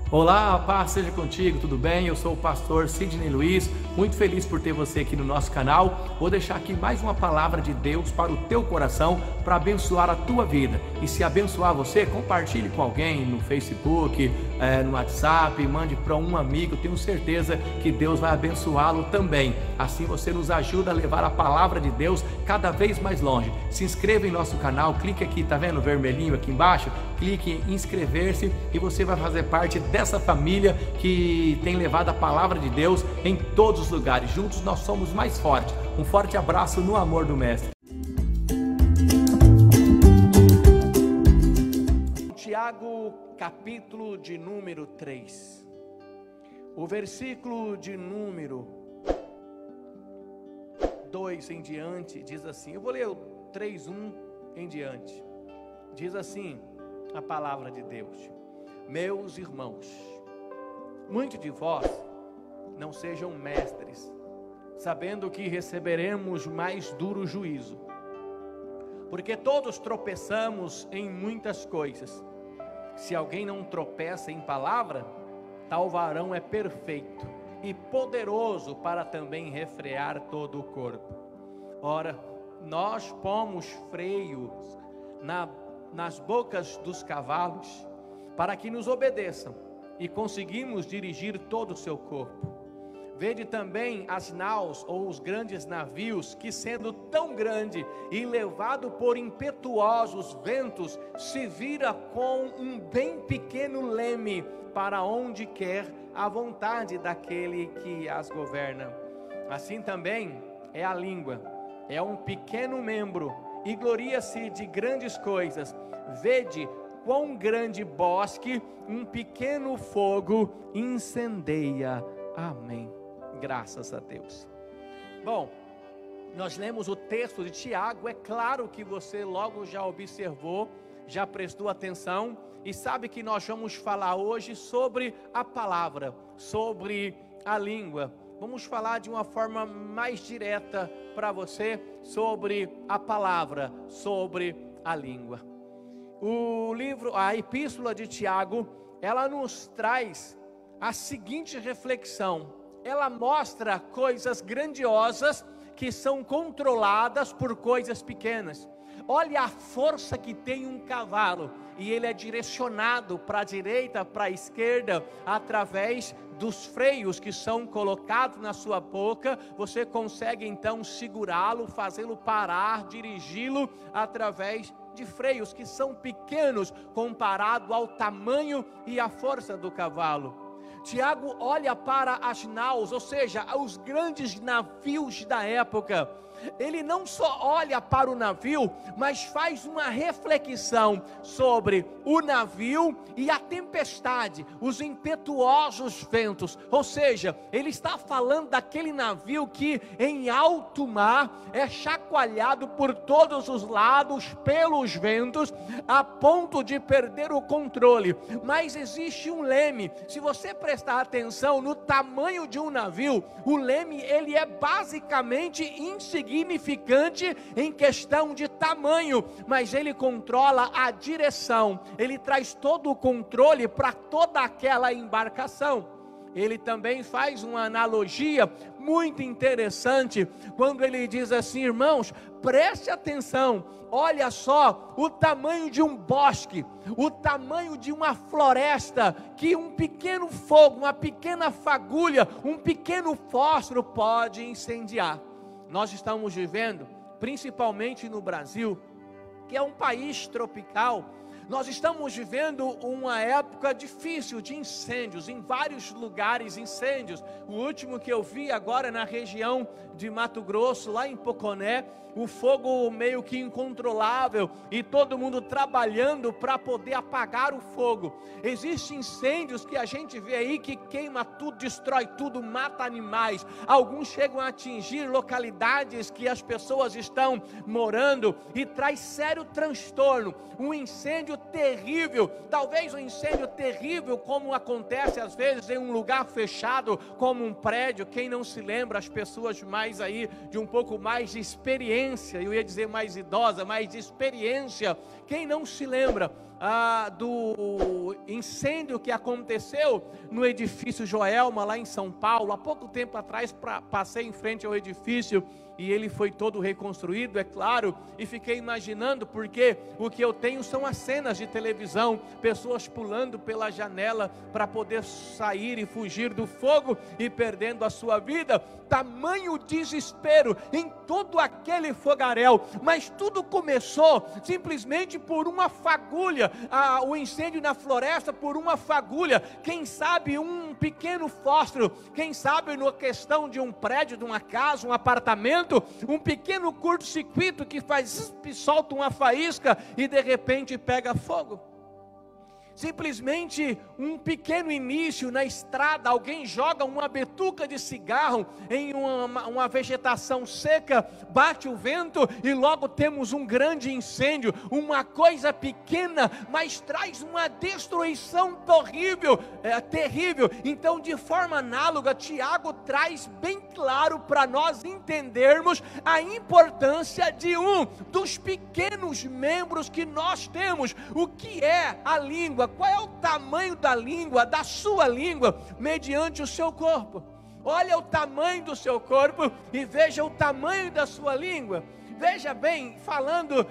Olá, a paz seja contigo, tudo bem? Eu sou o pastor Sidney Luiz, muito feliz por ter você aqui no nosso canal. Vou deixar aqui mais uma palavra de Deus para o teu coração, para abençoar a tua vida. E se abençoar você, compartilhe com alguém no Facebook, no WhatsApp, mande para um amigo, tenho certeza que Deus vai abençoá-lo também. Assim você nos ajuda a levar a palavra de Deus cada vez mais longe. Se inscreva em nosso canal, clique aqui, tá vendo o vermelhinho aqui embaixo? Clique em inscrever-se e você vai fazer parte dessa família que tem levado a palavra de Deus em todos os lugares. Juntos nós somos mais fortes. Um forte abraço no amor do Mestre. Tiago, capítulo de número 3. O versículo de número 2 em diante diz assim. Eu vou ler o 3:1 em diante. Diz assim a palavra de Deus: meus irmãos, muitos de vós não sejam mestres, sabendo que receberemos mais duro juízo, porque todos tropeçamos em muitas coisas. Se alguém não tropeça em palavra, tal varão é perfeito e poderoso para também refrear todo o corpo. Ora, nós pomos freios nas bocas dos cavalos, para que nos obedeçam, e conseguimos dirigir todo o seu corpo. Vede também as naus ou os grandes navios, que sendo tão grande e levado por impetuosos ventos, se vira com um bem pequeno leme para onde quer a vontade daquele que as governa. Assim também é a língua, é um pequeno membro, e gloria-se de grandes coisas. Vede quão grande bosque um pequeno fogo incendeia. Amém. Graças a Deus. Bom, nós lemos o texto de Tiago. É claro que você logo já observou, já prestou atenção e sabe que nós vamos falar hoje sobre a palavra, sobre a língua. Vamos falar de uma forma mais direta para você sobre a palavra, sobre a língua. A epístola de Tiago, ela nos traz a seguinte reflexão. Ela mostra coisas grandiosas que são controladas por coisas pequenas. Olha a força que tem um cavalo, e ele é direcionado para a direita, para a esquerda, através dos freios que são colocados na sua boca. Você consegue então segurá-lo, fazê-lo parar, dirigi-lo através de freios que são pequenos comparado ao tamanho e à força do cavalo. Tiago olha para as naus, ou seja, os grandes navios da época. Ele não só olha para o navio, mas faz uma reflexão sobre o navio e a tempestade, os impetuosos ventos. Ou seja, ele está falando daquele navio que em alto mar é chacoalhado por todos os lados pelos ventos, a ponto de perder o controle. Mas existe um leme. Se você prestar atenção no tamanho de um navio, o leme ele é basicamente insignificante em questão de tamanho, mas ele controla a direção, ele traz todo o controle para toda aquela embarcação. Ele também faz uma analogia muito interessante, quando ele diz assim: irmãos, preste atenção, olha só o tamanho de um bosque, o tamanho de uma floresta, que um pequeno fogo, uma pequena fagulha, um pequeno fósforo pode incendiar. Nós estamos vivendo, principalmente no Brasil, que é um país tropical, nós estamos vivendo uma época difícil de incêndios, em vários lugares incêndios. O último que eu vi agora na região de Mato Grosso, lá em Poconé, o fogo meio que incontrolável e todo mundo trabalhando para poder apagar o fogo. Existem incêndios que a gente vê aí que queima tudo, destrói tudo, mata animais. Alguns chegam a atingir localidades que as pessoas estão morando e traz sério transtorno. Um incêndio terrível, talvez um incêndio terrível como acontece às vezes em um lugar fechado como um prédio. Quem não se lembra, as pessoas mais aí de um pouco mais de experiência, eu ia dizer mais idosa, mais de experiência, quem não se lembra do incêndio que aconteceu no edifício Joelma, lá em São Paulo. Há pouco tempo atrás passei em frente ao edifício e ele foi todo reconstruído, é claro, e fiquei imaginando, porque o que eu tenho são as cenas de televisão, pessoas pulando pela janela para poder sair e fugir do fogo e perdendo a sua vida. Tamanho desespero em todo aquele fogaréu, mas tudo começou simplesmente por uma fagulha, o incêndio na floresta por uma fagulha, quem sabe um pequeno fósforo, quem sabe na questão de um prédio, de uma casa, um apartamento, um pequeno curto-circuito que solta uma faísca e de repente pega fogo. Simplesmente um pequeno início na estrada, alguém joga uma bituca de cigarro em uma vegetação seca, bate o vento e logo temos um grande incêndio. Uma coisa pequena, mas traz uma destruição terrível. Então, de forma análoga, Tiago traz bem claro para nós entendermos a importância de um dos pequenos membros que nós temos. O que é a língua? Qual é o tamanho da língua, da sua língua, mediante o seu corpo? Olha o tamanho do seu corpo e veja o tamanho da sua língua. Veja bem, falando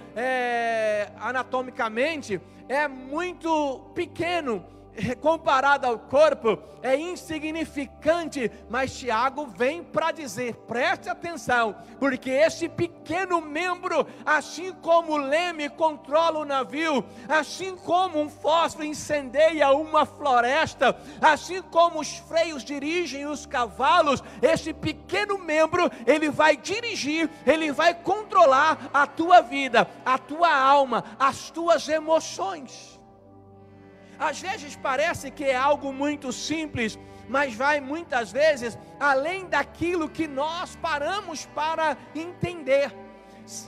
anatomicamente, é muito pequeno comparado ao corpo, é insignificante, mas Tiago vem para dizer, preste atenção, porque esse pequeno membro, assim como o leme controla o navio, assim como um fósforo incendeia uma floresta, assim como os freios dirigem os cavalos, esse pequeno membro, ele vai dirigir, ele vai controlar a tua vida, a tua alma, as tuas emoções. Às vezes parece que é algo muito simples, mas vai muitas vezes além daquilo que nós paramos para entender.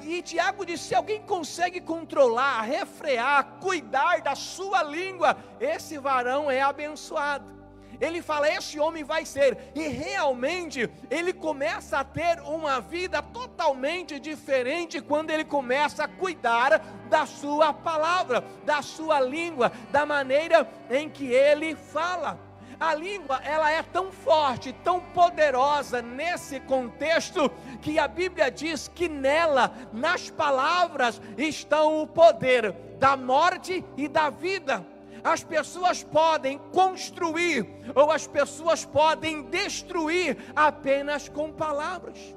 E Tiago disse, se alguém consegue controlar, refrear, cuidar da sua língua, esse varão é abençoado. Ele fala, esse homem vai ser, e realmente ele começa a ter uma vida totalmente diferente quando ele começa a cuidar da sua palavra, da sua língua, da maneira em que ele fala. A língua, ela é tão forte, tão poderosa nesse contexto, que a Bíblia diz que nela, nas palavras, estão o poder da morte e da vida. As pessoas podem construir, ou as pessoas podem destruir apenas com palavras.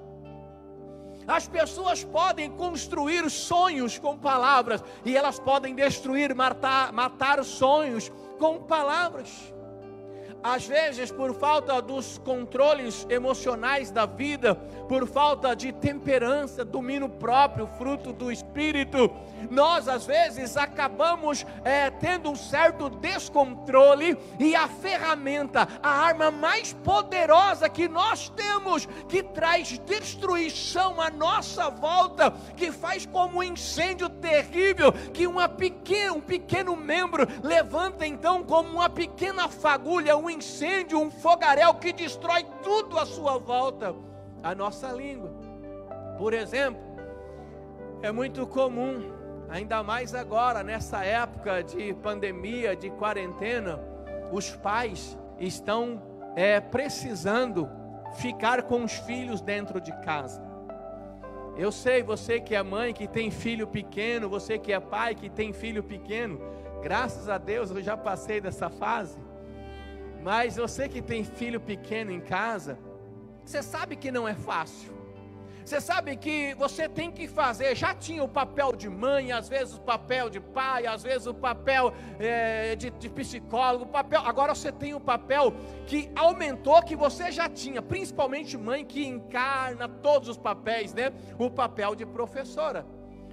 As pessoas podem construir sonhos com palavras, e elas podem destruir, matar sonhos com palavras. Às vezes, por falta dos controles emocionais da vida, por falta de temperança, domínio próprio, fruto do Espírito, nós às vezes acabamos tendo um certo descontrole, e a ferramenta, a arma mais poderosa que nós temos, que traz destruição à nossa volta, que faz como um incêndio terrível, que um pequeno membro levanta então como uma pequena fagulha, um incêndio, um fogaréu que destrói tudo à sua volta. A nossa língua, por exemplo, é muito comum, ainda mais agora nessa época de pandemia, de quarentena, os pais estão precisando ficar com os filhos dentro de casa. Eu sei, você que é mãe, que tem filho pequeno, você que é pai, que tem filho pequeno, graças a Deus eu já passei dessa fase. Mas você que tem filho pequeno em casa, você sabe que não é fácil. Você sabe que você tem que fazer, já tinha o papel de mãe, às vezes o papel de pai, às vezes o papel de psicólogo, agora você tem o papel que aumentou, que você já tinha, principalmente mãe que encarna todos os papéis, né? O papel de professora.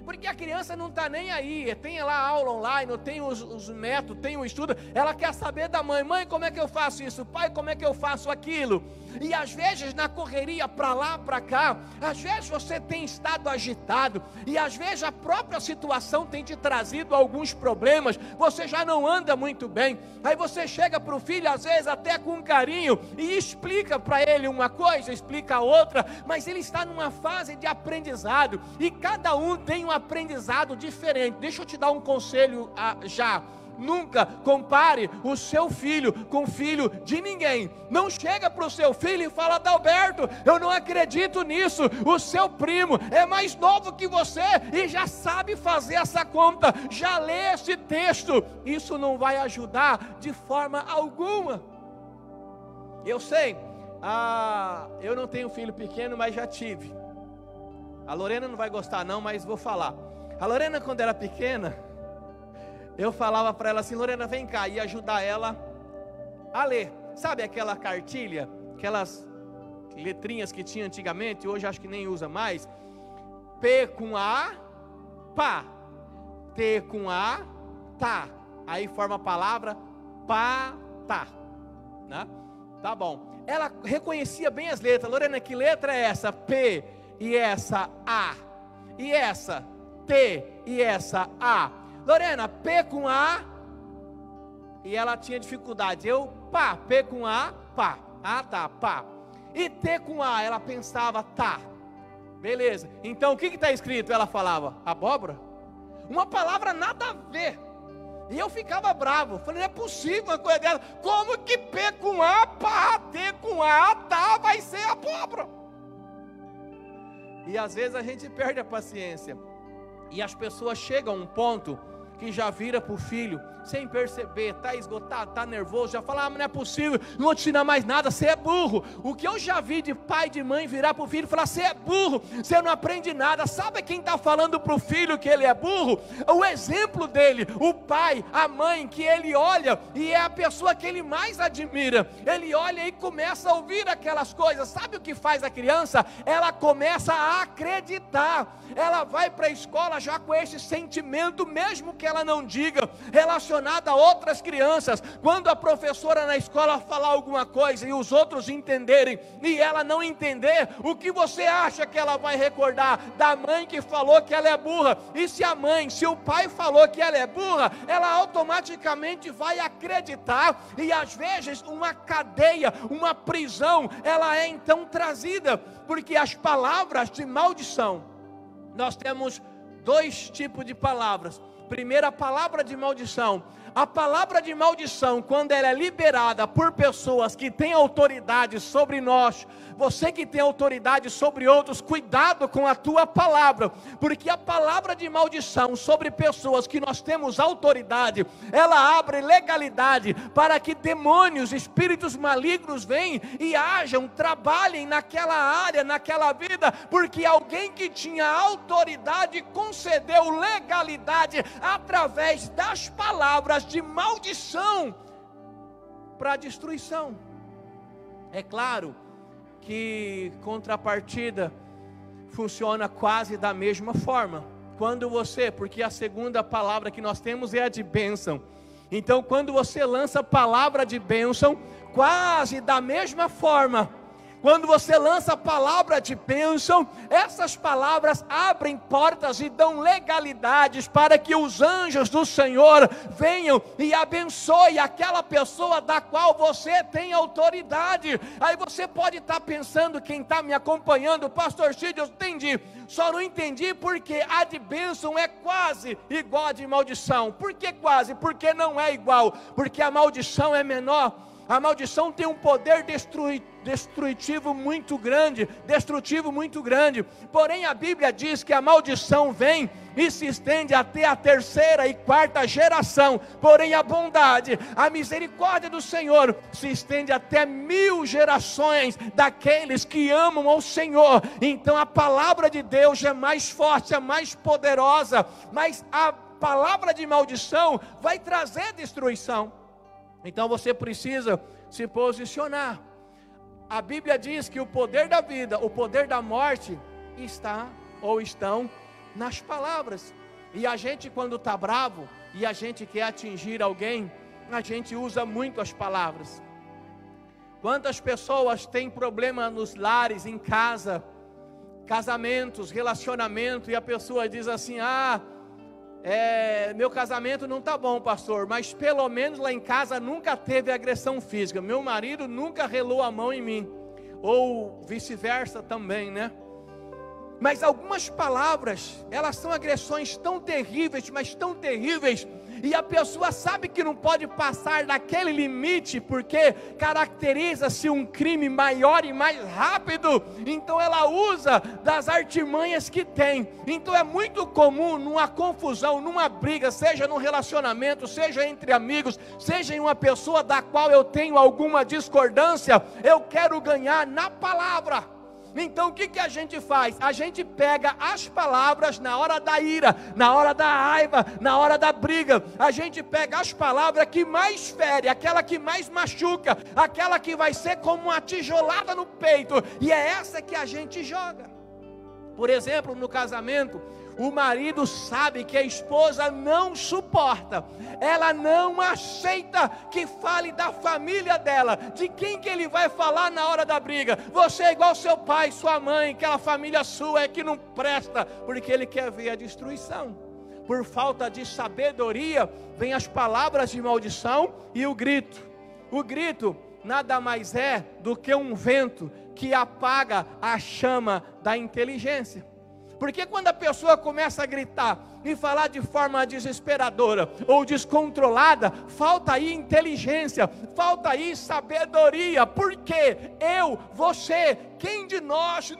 Porque a criança não está nem aí, tem lá aula online, tem os métodos, tem o estudo, ela quer saber da mãe, mãe, como é que eu faço isso? Pai, como é que eu faço aquilo? E às vezes na correria para lá, para cá, às vezes você tem estado agitado, e às vezes a própria situação tem te trazido alguns problemas, você já não anda muito bem, aí você chega para o filho, às vezes até com carinho, e explica para ele uma coisa, explica outra, mas ele está numa fase de aprendizado, e cada um tem uma aprendizado diferente. Deixa eu te dar um conselho já. Nunca compare o seu filho com o filho de ninguém. Não chega para o seu filho e fala: Adalberto, eu não acredito nisso. O seu primo é mais novo que você e já sabe fazer essa conta, já lê esse texto. Isso não vai ajudar de forma alguma. Eu sei, eu não tenho filho pequeno, mas já tive. A Lorena não vai gostar não, mas vou falar. A Lorena, quando era pequena, eu falava para ela assim: Lorena, vem cá, e ajudar ela a ler. Sabe aquela cartilha, aquelas letrinhas que tinha antigamente, hoje acho que nem usa mais. P com A, pá. T com A, tá. Aí forma a palavra pá-tá, né? Tá bom. Ela reconhecia bem as letras. Lorena, que letra é essa? P e essa A. E essa T e essa A. Lorena, P com A, e ela tinha dificuldade. Eu, pá, P com A, pá. Ah, tá, pá. E T com A, ela pensava, tá. Beleza. Então o que está escrito? Ela falava, abóbora? Uma palavra nada a ver. E eu ficava bravo. Falei, não é possível uma coisa dessa. Como que P com A, pá, T com A, tá, vai ser abóbora? E às vezes a gente perde a paciência. E as pessoas chegam a um ponto que já vira para o filho, sem perceber, está esgotado, está nervoso, já fala, não é possível, não vou te ensinar mais nada, você é burro. O que eu já vi de pai e de mãe virar para o filho e falar, você é burro, você não aprende nada. Sabe quem está falando para o filho que ele é burro? O exemplo dele, o pai, a mãe, que ele olha, e é a pessoa que ele mais admira. Ele olha e começa a ouvir aquelas coisas. Sabe o que faz a criança? Ela começa a acreditar. Ela vai para a escola já com esse sentimento, mesmo que ela não diga, relacionada a outras crianças. Quando a professora na escola falar alguma coisa e os outros entenderem e ela não entender, o que você acha que ela vai recordar? Da mãe que falou que ela é burra. E se o pai falou que ela é burra, ela automaticamente vai acreditar, e às vezes uma cadeia, uma prisão, ela é então trazida, porque as palavras de maldição, nós temos dois tipos de palavras. Primeiro, a palavra de maldição. A palavra de maldição, quando ela é liberada por pessoas que têm autoridade sobre nós, você que tem autoridade sobre outros, cuidado com a tua palavra, porque a palavra de maldição sobre pessoas que nós temos autoridade, ela abre legalidade para que demônios, espíritos malignos venham e ajam, trabalhem naquela área, naquela vida, porque alguém que tinha autoridade concedeu legalidade através das palavras de maldição para destruição. É claro que contrapartida funciona quase da mesma forma. Quando porque a segunda palavra que nós temos é a de bênção. Então quando você lança a palavra de bênção, quase da mesma forma, quando você lança a palavra de bênção, essas palavras abrem portas e dão legalidades para que os anjos do Senhor venham e abençoem aquela pessoa da qual você tem autoridade. Aí você pode estar pensando, quem está me acompanhando, pastor Cid, eu entendi, só não entendi porque a de bênção é quase igual a de maldição. Por que quase? Porque não é igual, porque a maldição é menor. A maldição tem um poder destrutivo muito grande, porém a Bíblia diz que a maldição vem e se estende até a terceira e quarta geração, porém a bondade, a misericórdia do Senhor se estende até 1000 gerações daqueles que amam ao Senhor. Então a palavra de Deus é mais forte, é mais poderosa, mas a palavra de maldição vai trazer destruição. Então você precisa se posicionar. A Bíblia diz que o poder da vida, o poder da morte estão nas palavras. E a gente, quando está bravo e a gente quer atingir alguém, a gente usa muito as palavras. Quantas pessoas têm problema nos lares, em casa, casamentos, relacionamento, e a pessoa diz assim, meu casamento não está bom, pastor, mas pelo menos lá em casa nunca teve agressão física, meu marido nunca relou a mão em mim, ou vice-versa também, né? Mas algumas palavras, elas são agressões tão terríveis, mas tão terríveis, e a pessoa sabe que não pode passar daquele limite, porque caracteriza-se um crime maior e mais rápido, então ela usa das artimanhas que tem. Então é muito comum numa confusão, numa briga, seja num relacionamento, seja entre amigos, seja em uma pessoa da qual eu tenho alguma discordância, eu quero ganhar na palavra. Então o que a gente faz? A gente pega as palavras na hora da ira, na hora da raiva, na hora da briga. A gente pega as palavras que mais fere, aquela que mais machuca, aquela que vai ser como uma tijolada no peito, e é essa que a gente joga. Por exemplo, no casamento, o marido sabe que a esposa não suporta, ela não aceita que fale da família dela. De quem que ele vai falar na hora da briga? Você é igual seu pai, sua mãe, aquela família sua é que não presta, porque ele quer ver a destruição. Por falta de sabedoria, vem as palavras de maldição e o grito. O grito nada mais é do que um vento que apaga a chama da inteligência. Porque quando a pessoa começa a gritar e falar de forma desesperadora ou descontrolada, falta aí inteligência, falta aí sabedoria. Porque eu, você, quem de nós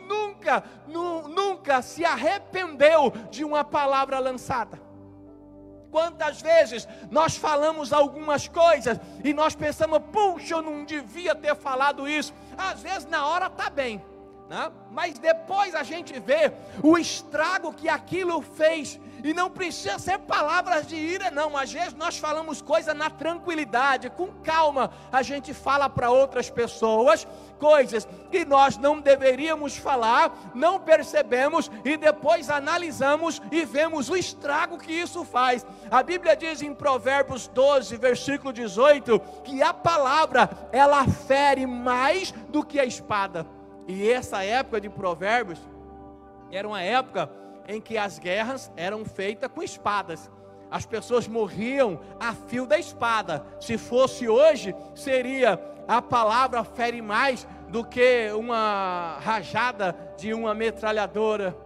nunca se arrependeu de uma palavra lançada? Quantas vezes nós falamos algumas coisas e nós pensamos, puxa, eu não devia ter falado isso. Às vezes na hora está bem, né? Mas depois a gente vê o estrago que aquilo fez. E não precisa ser palavras de ira não. Às vezes nós falamos coisas na tranquilidade, com calma. A gente fala para outras pessoas coisas que nós não deveríamos falar, não percebemos, e depois analisamos e vemos o estrago que isso faz. A Bíblia diz em Provérbios 12, versículo 18, que a palavra, ela fere mais do que a espada. E essa época de Provérbios era uma época em que as guerras eram feitas com espadas. As pessoas morriam a fio da espada. Se fosse hoje, seria a palavra fere mais do que uma rajada de uma metralhadora,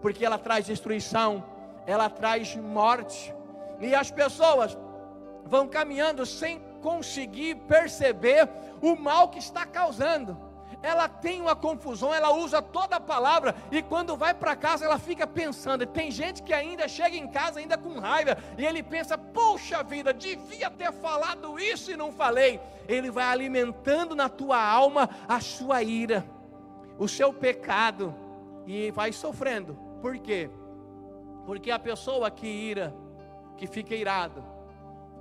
porque ela traz destruição, ela traz morte. E as pessoas vão caminhando sem conseguir perceber o mal que está causando. Ela tem uma confusão, ela usa toda a palavra, e quando vai para casa ela fica pensando. Tem gente que ainda chega em casa ainda com raiva, e ele pensa, poxa vida, devia ter falado isso e não falei. Ele vai alimentando na tua alma a sua ira, o seu pecado, e vai sofrendo. Por quê? Porque a pessoa que ira, que fica irado,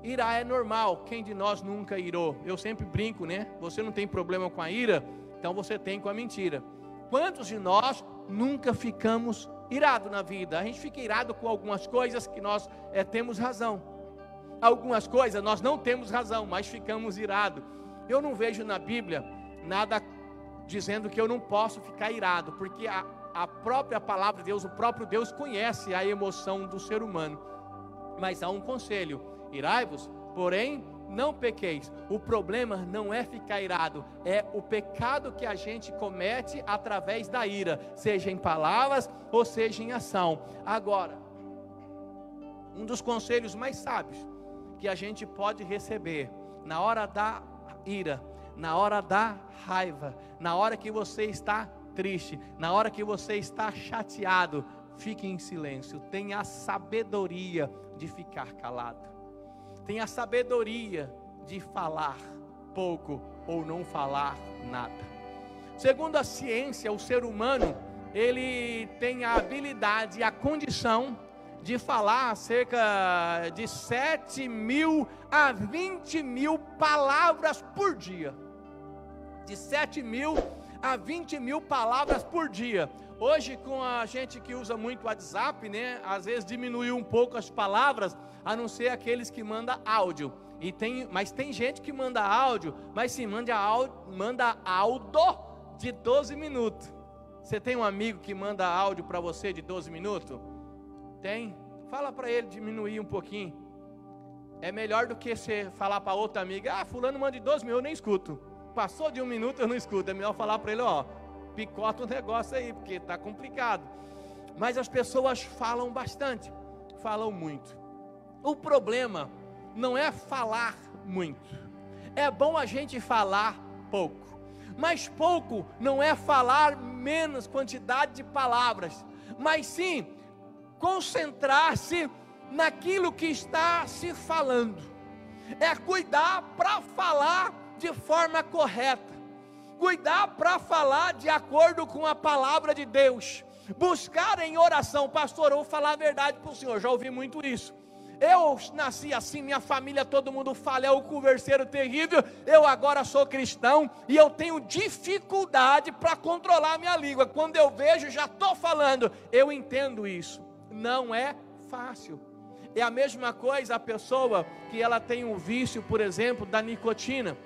irar é normal. Quem de nós nunca irou? Eu sempre brinco, né? Você não tem problema com a ira, então você tem com a mentira. Quantos de nós nunca ficamos irados na vida? A gente fica irado com algumas coisas que nós temos razão. Algumas coisas nós não temos razão, mas ficamos irados. Eu não vejo na Bíblia nada dizendo que eu não posso ficar irado, porque a própria palavra de Deus, o próprio Deus conhece a emoção do ser humano. Mas há um conselho: irai-vos, porém não pequeis. O problema não é ficar irado, é o pecado que a gente comete através da ira, seja em palavras ou seja em ação. Agora, um dos conselhos mais sábios que a gente pode receber na hora da ira, na hora da raiva, na hora que você está triste, na hora que você está chateado, fique em silêncio. Tenha a sabedoria de ficar calado. Tenha a sabedoria de falar pouco ou não falar nada. Segundo a ciência, o ser humano, ele tem a habilidade e a condição de falar cerca de 7.000 a 20.000 palavras por dia. De 7.000 a 20.000 palavras por dia. Hoje, com a gente que usa muito o WhatsApp, né? Às vezes diminuiu um pouco as palavras, a não ser aqueles que mandam áudio. Mas tem gente que manda áudio, mas sim, manda áudio de 12 minutos. Você tem um amigo que manda áudio para você de 12 minutos? Tem? Fala para ele diminuir um pouquinho. É melhor do que você falar para outra amiga, fulano manda de 12 minutos, eu nem escuto. Passou de 1 minuto, eu não escuto. É melhor falar para ele, picota o negócio aí, porque está complicado. mas as pessoas falam bastante, falam muito. O problema não é falar muito. É bom a gente falar pouco, mas pouco não é falar menos quantidade de palavras, mas sim concentrar-se naquilo que está se falando. É cuidar para falar de forma correta, cuidar para falar de acordo com a palavra de Deus, buscar em oração. Pastor, eu vou falar a verdade para o senhor, já ouvi muito isso. Eu nasci assim, minha família, todo mundo fala, é o converseiro terrível. Eu agora sou cristão e eu tenho dificuldade para controlar a minha língua. Quando eu vejo, já estou falando. Eu entendo isso, não é fácil. É a mesma coisa a pessoa que ela tem um vício, por exemplo, da nicotina.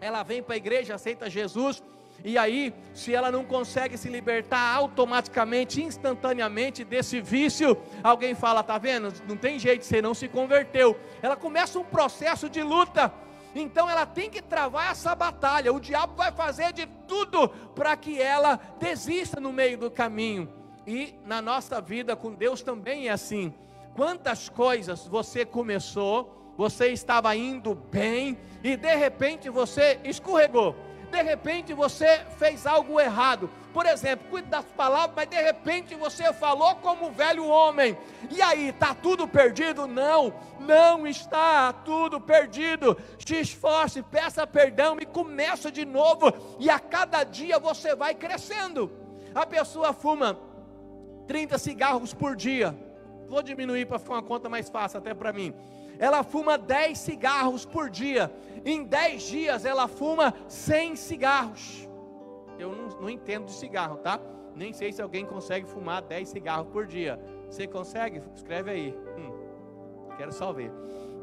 Ela vem para a igreja, aceita Jesus, e aí, se ela não consegue se libertar automaticamente, instantaneamente desse vício, alguém fala, tá vendo? Não tem jeito, você não se converteu. Ela começa um processo de luta. Então ela tem que travar essa batalha. O diabo vai fazer de tudo para que ela desista no meio do caminho. E na nossa vida com Deus também é assim. Quantas coisas você começou, você estava indo bem e de repente você escorregou. De repente você fez algo errado. Por exemplo, cuide das palavras, mas de repente você falou como velho homem. E aí, está tudo perdido? Não, não está tudo perdido. Se esforce, peça perdão e começa de novo. E a cada dia você vai crescendo. A pessoa fuma 30 cigarros por dia. Vou diminuir para ficar uma conta mais fácil até para mim. Ela fuma 10 cigarros por dia. Em 10 dias ela fuma 100 cigarros. Eu não entendo de cigarro, tá? Nem sei se alguém consegue fumar 10 cigarros por dia. Você consegue? Escreve aí. Quero só ver.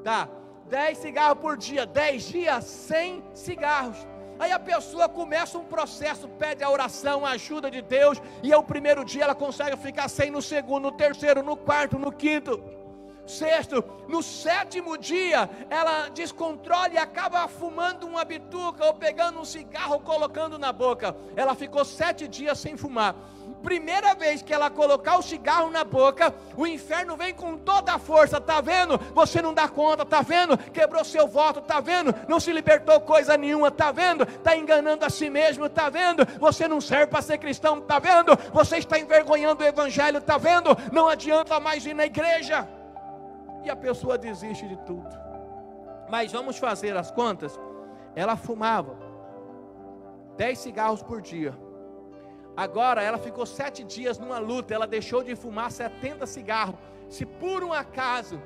Tá, 10 cigarros por dia, 10 dias, 100 cigarros. Aí a pessoa começa um processo, pede a oração, a ajuda de Deus. E ao primeiro dia ela consegue ficar 100, no segundo, no terceiro, no quarto, no quinto, sexto, no sétimo dia ela descontrola e acaba fumando uma bituca ou pegando um cigarro, colocando na boca. Ela ficou 7 dias sem fumar. Primeira vez que ela colocar o cigarro na boca, o inferno vem com toda a força. Tá vendo? Você não dá conta, tá vendo? Quebrou seu voto, tá vendo? Não se libertou coisa nenhuma, tá vendo? Tá enganando a si mesmo, tá vendo? Você não serve para ser cristão, tá vendo? Você está envergonhando o evangelho, tá vendo? Não adianta mais ir na igreja. E a pessoa desiste de tudo. Mas vamos fazer as contas. Ela fumava 10 cigarros por dia. Agora ela ficou 7 dias numa luta. Ela deixou de fumar 70 cigarros. Se por um acaso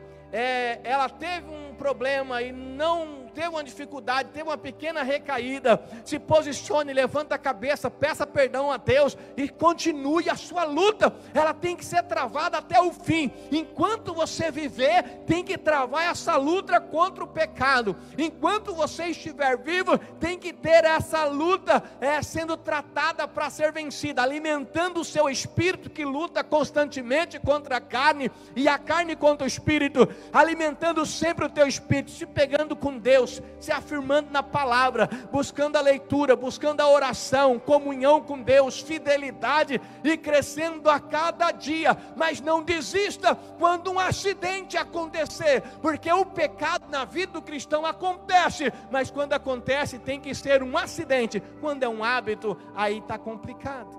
ela teve um problema e não teve uma dificuldade, teve uma pequena recaída, se posicione, levanta a cabeça, peça perdão a Deus e continue a sua luta. Ela tem que ser travada até o fim. Enquanto você viver, tem que travar essa luta contra o pecado. Enquanto você estiver vivo, tem que ter essa luta sendo tratada para ser vencida, alimentando o seu espírito que luta constantemente contra a carne e a carne contra o espírito, alimentando sempre o teu espírito, se pegando com Deus, se afirmando na palavra, buscando a leitura, buscando a oração, comunhão com Deus, fidelidade e crescendo a cada dia. Mas não desista quando um acidente acontecer, porque o pecado na vida do cristão acontece, mas quando acontece tem que ser um acidente. Quando é um hábito, aí está complicado.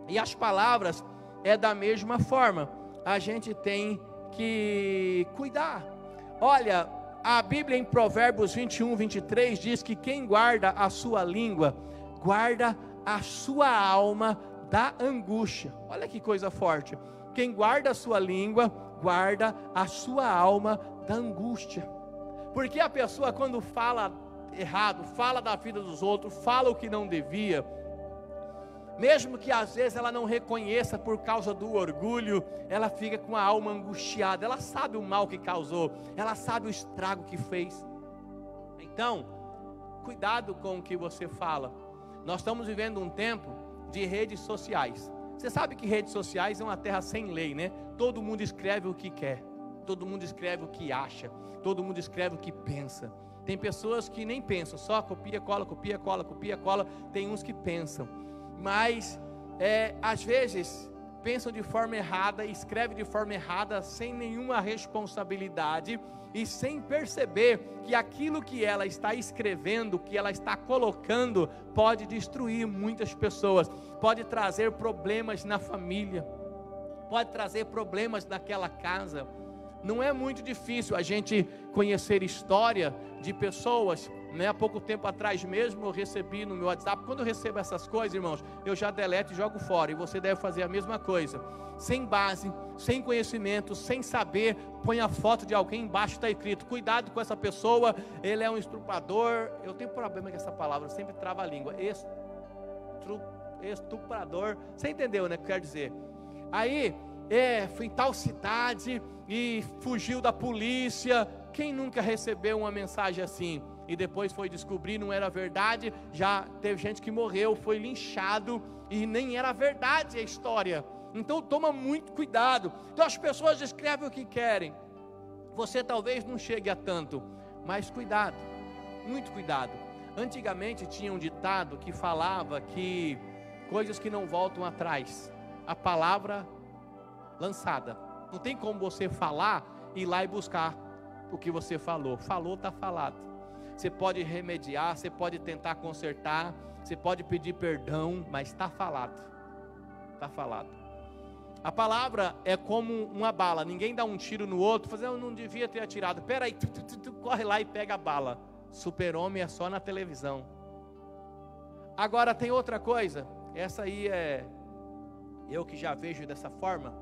E as palavras é da mesma forma, a gente tem que cuidar. Olha, a Bíblia em Provérbios 21, 23 diz que quem guarda a sua língua, guarda a sua alma da angústia. Olha que coisa forte. Quem guarda a sua língua, guarda a sua alma da angústia. Porque a pessoa quando fala errado, fala da vida dos outros, fala o que não devia, mesmo que às vezes ela não reconheça por causa do orgulho, ela fica com a alma angustiada. Ela sabe o mal que causou, ela sabe o estrago que fez. Então, cuidado com o que você fala. Nós estamos vivendo um tempo de redes sociais. Você sabe que redes sociais é uma terra sem lei, né? Todo mundo escreve o que quer, todo mundo escreve o que acha, todo mundo escreve o que pensa. Tem pessoas que nem pensam, só copia, cola, copia, cola, copia, cola. Tem uns que pensam. Mas, às vezes, pensam de forma errada, escrevem de forma errada, sem nenhuma responsabilidade e sem perceber que aquilo que ela está escrevendo, que ela está colocando, pode destruir muitas pessoas, pode trazer problemas na família, pode trazer problemas naquela casa. Não é muito difícil a gente conhecer história de pessoas, né? Há pouco tempo atrás mesmo eu recebi no meu WhatsApp. Quando eu recebo essas coisas, irmãos, eu já deleto e jogo fora, e você deve fazer a mesma coisa. Sem base, sem conhecimento, sem saber, põe a foto de alguém, embaixo está escrito: cuidado com essa pessoa, ele é um estuprador. Eu tenho problema com essa palavra, sempre trava a língua. Estuprador, você entendeu, né, o que quer dizer? Aí, foi em tal cidade e fugiu da polícia. Quem nunca recebeu uma mensagem assim? E depois foi descobrir, não era verdade. Já teve gente que morreu, foi linchado, e nem era verdade a história. Então toma muito cuidado. Então as pessoas escrevem o que querem. Você talvez não chegue a tanto, mas cuidado, muito cuidado. Antigamente tinha um ditado que falava que coisas que não voltam atrás, a palavra lançada. Não tem como você falar e ir lá e buscar o que você falou. Falou, está falado. Você pode remediar, você pode tentar consertar, você pode pedir perdão, mas está falado. Está falado. A palavra é como uma bala. Ninguém dá um tiro no outro, eu não devia ter atirado. Peraí, corre lá e pega a bala. Super-homem é só na televisão. Agora tem outra coisa. Essa aí é eu que já vejo dessa forma.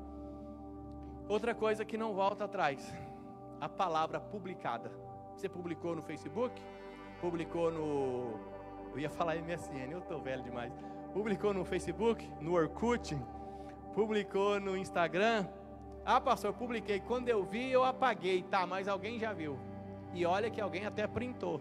Outra coisa que não volta atrás: a palavra publicada. Você publicou no Facebook? Publicou no... Eu ia falar MSN, eu estou velho demais. Publicou no Facebook, no Orkut, publicou no Instagram. Ah, pastor, publiquei. Quando eu vi, eu apaguei. Tá, mas alguém já viu. E olha que alguém até printou.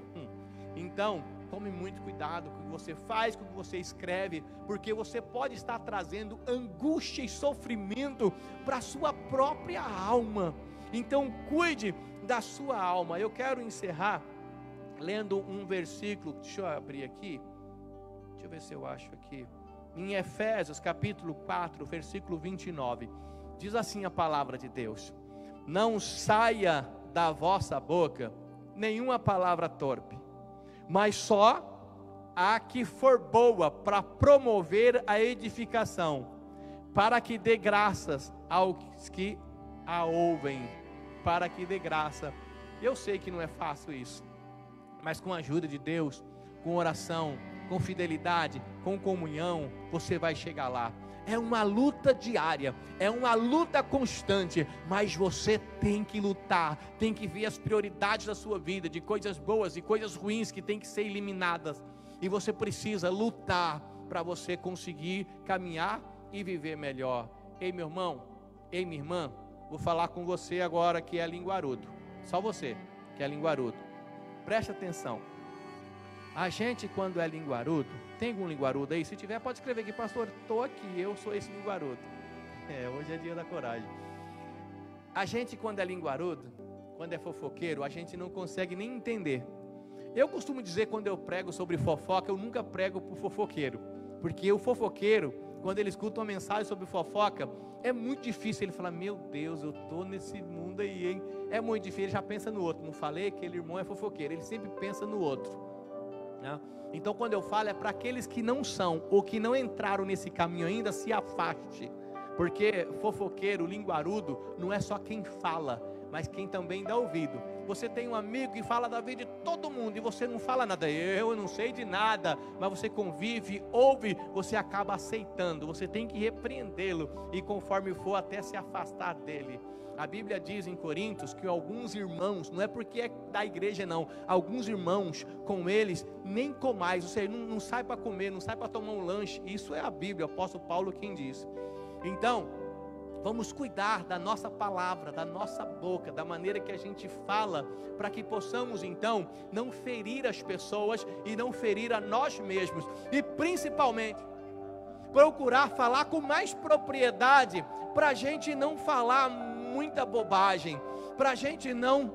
Então, tome muito cuidado com o que você faz, com o que você escreve, porque você pode estar trazendo angústia e sofrimento para a sua própria alma. Então cuide da sua alma. Eu quero encerrar lendo um versículo. Deixa eu abrir aqui, deixa eu ver se eu acho aqui, em Efésios capítulo 4, versículo 29, diz assim a palavra de Deus: não saia da vossa boca nenhuma palavra torpe, mas só a que for boa para promover a edificação, para que dê graças aos que a ouvem, para que dê graça. Eu sei que não é fácil isso, mas com a ajuda de Deus, com oração, com fidelidade, com comunhão, você vai chegar lá. É uma luta diária, é uma luta constante, mas você tem que lutar, tem que ver as prioridades da sua vida, de coisas boas e coisas ruins que tem que ser eliminadas, e você precisa lutar para você conseguir caminhar e viver melhor. Ei, meu irmão, ei, minha irmã, vou falar com você agora que é linguarudo, só você que é linguarudo, preste atenção. A gente, quando é linguarudo, tem algum linguarudo aí? Se tiver, pode escrever aqui: pastor, estou aqui, eu sou esse linguarudo. Hoje é dia da coragem. A gente, quando é linguarudo, quando é fofoqueiro, a gente não consegue nem entender. Eu costumo dizer, quando eu prego sobre fofoca, eu nunca prego para o fofoqueiro, porque o fofoqueiro, quando ele escuta uma mensagem sobre fofoca, é muito difícil ele falar: meu Deus, eu estou nesse mundo aí, hein? É muito difícil, ele já pensa no outro. Não falei que aquele irmão é fofoqueiro, ele sempre pensa no outro. Então quando eu falo, é para aqueles que não são, ou que não entraram nesse caminho ainda, se afaste, porque fofoqueiro, linguarudo, não é só quem fala, mas quem também dá ouvido. Você tem um amigo que fala da vida de todo mundo, e você não fala nada. Eu não sei de nada, mas você convive, ouve, você acaba aceitando. Você tem que repreendê-lo, e conforme for, até se afastar dele. A Bíblia diz em Coríntios que alguns irmãos, não é porque é da igreja não, alguns irmãos, com eles nem comais, ou seja, não sai para comer, não sai para tomar um lanche. Isso é a Bíblia, o apóstolo Paulo quem diz. Então, vamos cuidar da nossa palavra, da nossa boca, da maneira que a gente fala, para que possamos então não ferir as pessoas e não ferir a nós mesmos, e principalmente procurar falar com mais propriedade, para a gente não falar muita bobagem, para a gente não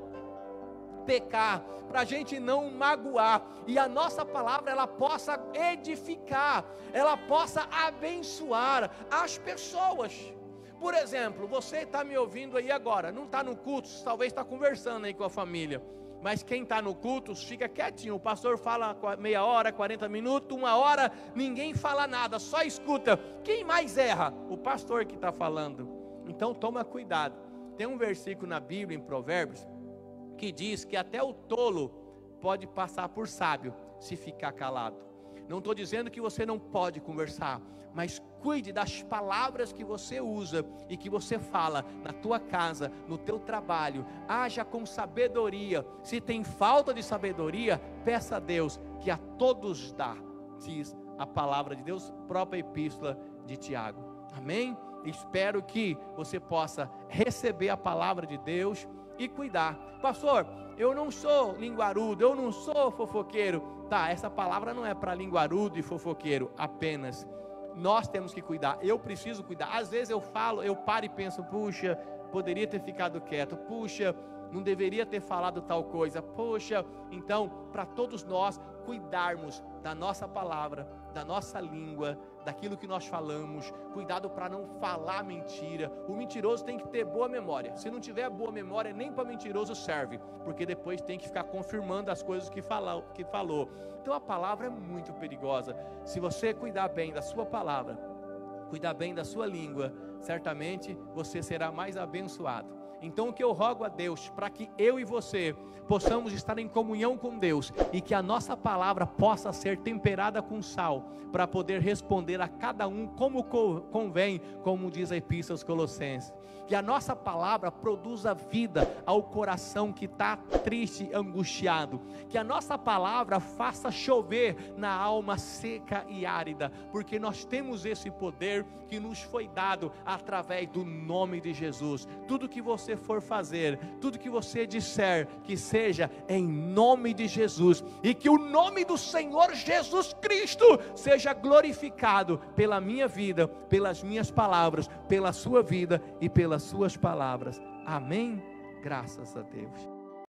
pecar, para a gente não magoar, e a nossa palavra ela possa edificar, ela possa abençoar as pessoas. Por exemplo, você está me ouvindo aí agora, não está no culto, talvez está conversando aí com a família, mas quem está no culto, fica quietinho, o pastor fala meia hora, 40 minutos, 1 hora, ninguém fala nada, só escuta. Quem mais erra? O pastor que está falando. Então toma cuidado. Tem um versículo na Bíblia, em Provérbios, que diz que até o tolo pode passar por sábio, se ficar calado. Não estou dizendo que você não pode conversar, mas cuide das palavras que você usa e que você fala na tua casa, no teu trabalho. Haja com sabedoria. Se tem falta de sabedoria, peça a Deus, que a todos dá, diz a palavra de Deus, própria epístola de Tiago. Amém? Espero que você possa receber a palavra de Deus e cuidar. Pastor, eu não sou linguarudo, eu não sou fofoqueiro. Tá, essa palavra não é para linguarudo e fofoqueiro apenas. Nós temos que cuidar, eu preciso cuidar. Às vezes eu falo, eu paro e penso, puxa, poderia ter ficado quieto, puxa, não deveria ter falado tal coisa, poxa. Então, para todos nós cuidarmos da nossa palavra, da nossa língua, daquilo que nós falamos, cuidado para não falar mentira. O mentiroso tem que ter boa memória. Se não tiver boa memória, nem para mentiroso serve, porque depois tem que ficar confirmando as coisas que falou. Então a palavra é muito perigosa. Se você cuidar bem da sua palavra, cuidar bem da sua língua, certamente você será mais abençoado. Então o que eu rogo a Deus, para que eu e você possamos estar em comunhão com Deus, e que a nossa palavra possa ser temperada com sal, para poder responder a cada um como convém, como diz a Epístola aos Colossenses. Que a nossa palavra produza vida ao coração que está triste, angustiado. Que a nossa palavra faça chover na alma seca e árida, porque nós temos esse poder que nos foi dado através do nome de Jesus. Tudo que você for fazer, tudo que você disser, que seja em nome de Jesus, e que o nome do Senhor Jesus Cristo seja glorificado pela minha vida, pelas minhas palavras, pela sua vida e pelas suas palavras. Amém? Graças a Deus.